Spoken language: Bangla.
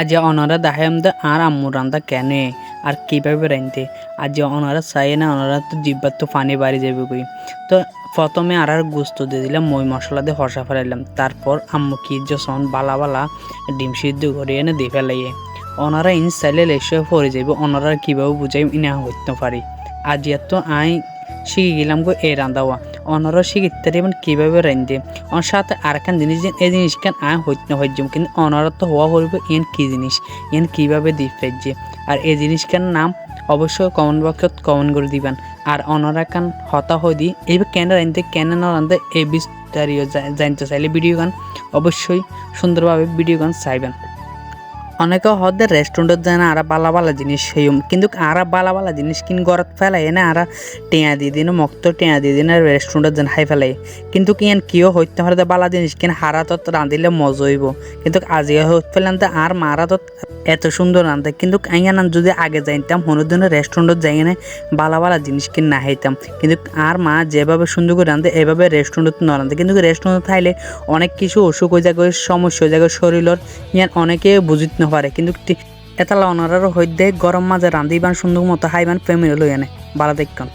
আজ ওনারা দেখাইম দে আর আম্মুর রান্দা কেন আর কীভাবে রাঁধতে আজ ওনারা চাই না ওনারা তো জিব্বার তো পানি বাড়ি যাবে কই তো প্রথমে আর গোস্ত দিয়ে দিলাম মই মশলা দিয়ে হসা ফেলাইলাম তারপর আম্মু কি যখন বালা বালা ডিম সিদ্ধ করে এনে দিয়ে ফেলাইয়ে ওনারা ইন চাইলে লেসে পড়ে যাবে ওনারা কীভাবে বুঝাই ইনা হইতে পারি আজ তো আই শিখে গেলাম গো এই রান্দাওয়া ওনারা শিখতে পারবেন কীভাবে রাঁধতে ওর সাথে আরেকখান জিনিস এই জিনিসখান আয় হইতে হইজম কিন্তু ওনারা তো হওয়া করবে ইয়ান কী জিনিস ইয়ান কীভাবে দিয়ে ফেলছে আর এই জিনিসখান নাম অবশ্যই কমেন্ট বক্সত কমেন্ট করে দিবেন আর ওনারা কান হতা হয়ে দিই এইবার কেন রাঁধতে কেন না রাঁধতে এই বিস্তারিত জানতে চাইলে ভিডিও গান অবশ্যই সুন্দরভাবে ভিডিও গান চাইবেন অনেকে হদে রেস্টুরেন্টত যায় না আর বালা বালা জিনিস সেইম কিন্তু আর বালা বালা জিনিস কিন ঘরত ফেলাই না আর টেঁয়া দিয়ে দিন মক্ত টেঁয়া দিয়ে দিন আর রেস্টুরেন্টত যেন খাই ফেলাই কিন্তু কিয়ান কিয় হইতে পারে বালা জিনিস কিন হারাতত রাঁধিলে মজা হইব কিন্তু আজিয়া হইতে ফেলান আর মারাতত এত সুন্দর রাঁধে কিন্তু আইয়ান যদি আগে যাইতাম হনুদিনের রেস্টুরেন্টত যাই না বালা বালা জিনিস কিন না খাইতাম কিন্তু আর মা যেভাবে সুন্দর করে রাঁধে এভাবে রেস্টুরেন্টত না রাঁধে কিন্তু রেস্টুরেন্টত খাইলে অনেক কিছু অসুখ হয়ে যায় সমস্যা হয়ে যায় শরীরের ইয়ান অনেকে বুঝিত না পারে কিন্তু এটা ওনারারও হইতে গরম মাঝে রাঁধিবান সুন্দর মতো খাইবান ফ্যামিলি লই আনে বালা দেখুন।